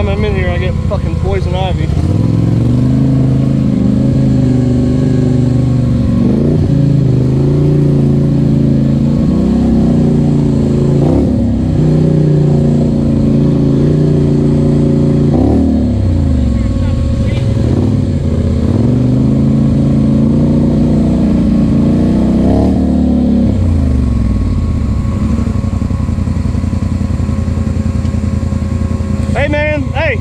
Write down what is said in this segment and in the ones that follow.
time I'm in here, I get fucking poison ivy. Hey man, hey,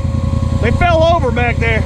they fell over back there.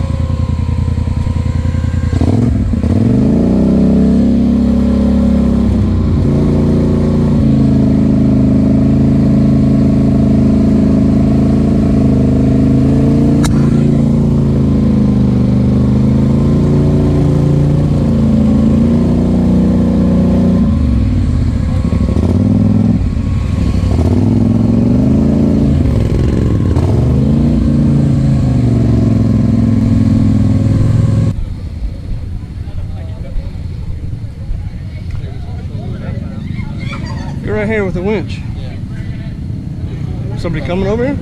You're right here with the winch. Somebody coming over here?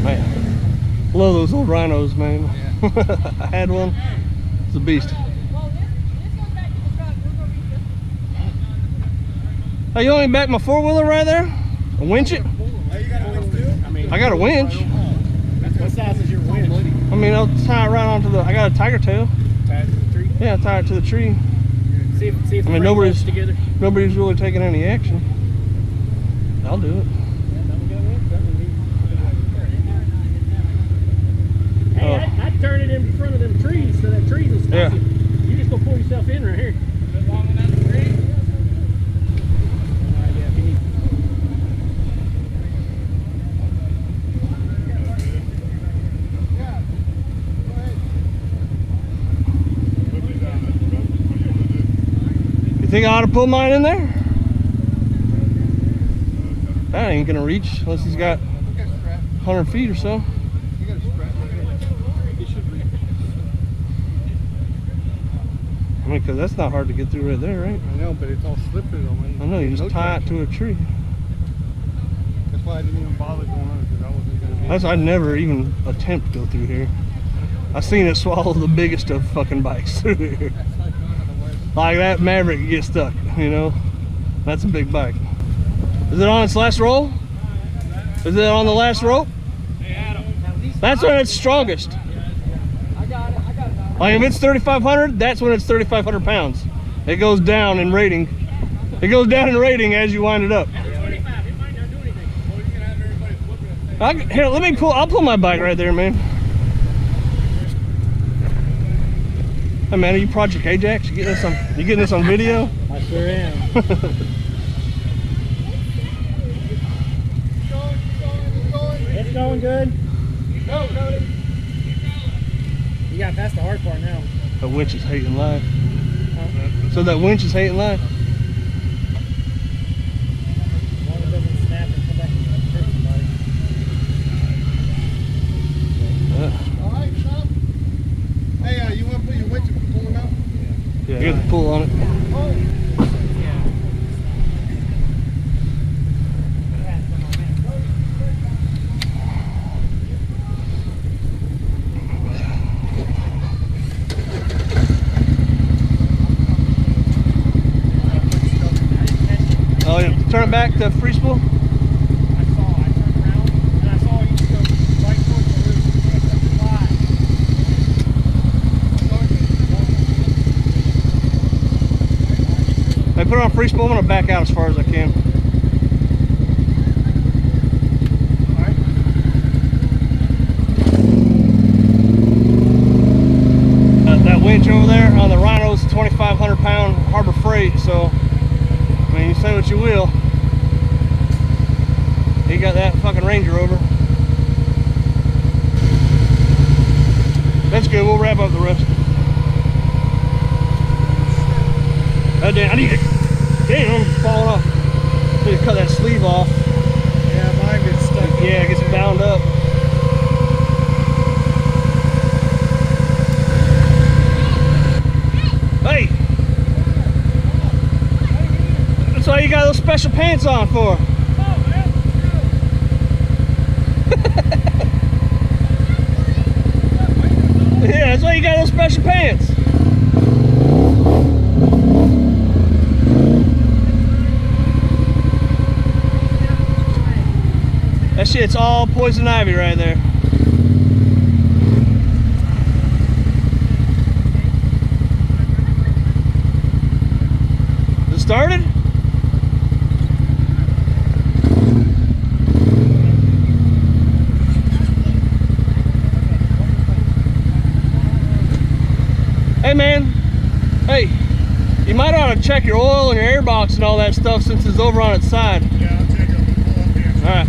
Man, love those old Rhinos, man. I had one. It's a beast. Hey, you want me back my four-wheeler right there? A winch it? I got a winch. What size is your winch? I mean, I'll tie it right onto the. I got a tiger tail. Tie it to the tree? Yeah, tie it to the tree. See if I mean, nobody's really taking any action. I'll do it. Hey, I'd turn it in front of them trees so that trees will stop Yeah. you. You just gonna pull yourself in right here. Is it long enough to tree? Think I ought to pull mine in there? That ain't gonna reach unless he's got 100 feet or so. I mean, because that's not hard to get through right there, right? I know, but it's all slippery though, man. I know, you just tie it to a tree. That's why I didn't even bother going on, because I wasn't going to. I'd never even attempt to go through here. I've seen it swallow the biggest of fucking bikes through here. Like that Maverick get stuck, you know? That's a big bike. Is it on its last roll? Is it on the last rope? That's when it's strongest. Like if it's 3,500, that's when it's 3,500 pounds. It goes down in rating. It goes down in rating as you wind it up. Here, let me pull. I'll pull my bike right there, man. Hey man, are you Project Ajax? You getting this on video? I sure am. It's going good. Go, Cody. You got past the hard part now. That winch is hating life. Huh? So that winch is hating life? As long as it doesn't snap and come back and hurt somebody. Alright, stop. Hey, you want to put your winch and pull it out? Yeah, here's the pull on it. Oh, yeah. Turn it back to free spool. I turned around and I saw you go right towards the roof. Hey, put it on free spool. I'm gonna back out as far as I can. Alright. That winch over there on the Rhino's 2,500 pound Harbor Freight, so I mean, you say what you will. He got that fucking Ranger Rover. That's good. We'll wrap up the rest. I need to. Damn, I'm falling off. I need to cut that sleeve off. Yeah, mine gets stuck. Yeah, it gets bound up. That's why you got those special pants on for. Yeah, that's why you got those special pants. That shit's all poison ivy right there. Is it started? Hey man, hey, you might ought to check your oil and your air box and all that stuff since it's over on its side. Yeah, I'll check it. Pull up here. All right.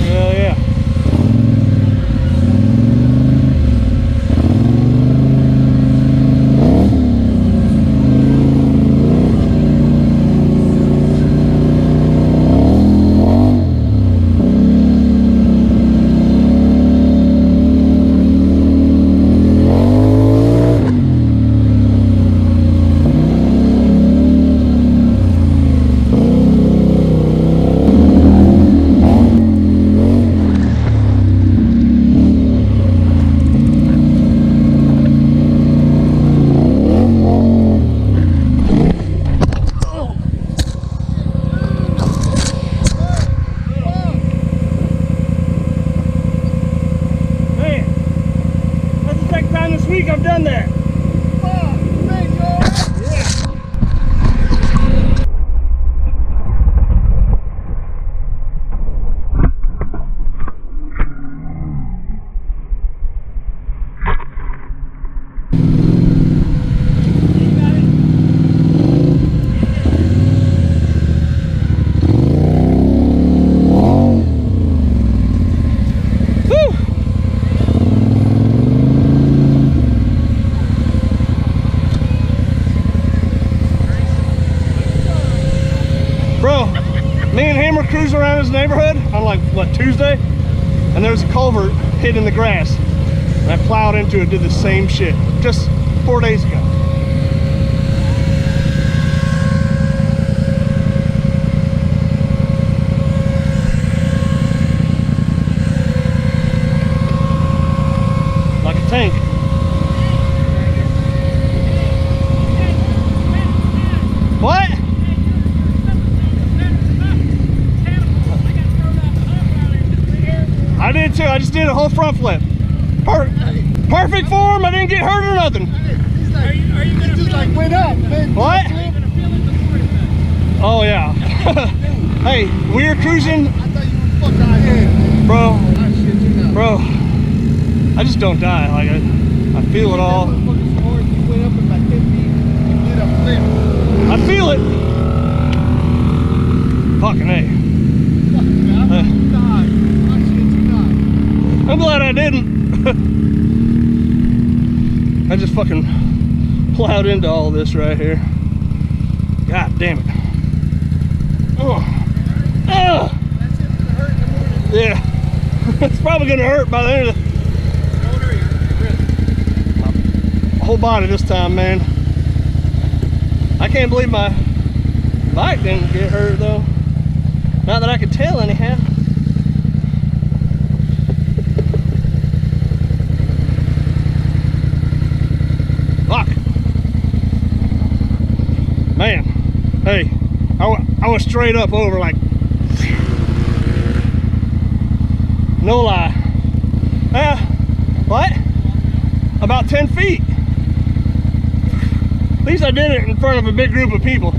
Hell yeah. I've done that. Cruise around his neighborhood on like what, Tuesday, and there was a culvert hid in the grass and I plowed into it, did the same shit just 4 days ago. Like a tank. What? I did too. I just did a whole front flip. Perfect form. I didn't get hurt or nothing. He just like went up. Man. What? Oh yeah. Hey, we were cruising. I thought you were fucking out here. Bro, I just don't die. Like I feel it all. You went up about 10 feet. You did a flip. I feel it. Fucking A. I'm glad I didn't. I just fucking plowed into all this right here. God damn it. Oh. Oh. Yeah. It's probably gonna hurt by the end of the whole body this time, man. I can't believe my bike didn't get hurt though. Not that I could tell anyhow. Fuck. Man. Hey, I was straight up over like, no lie. What? About 10 feet. At least I did it in front of a big group of people.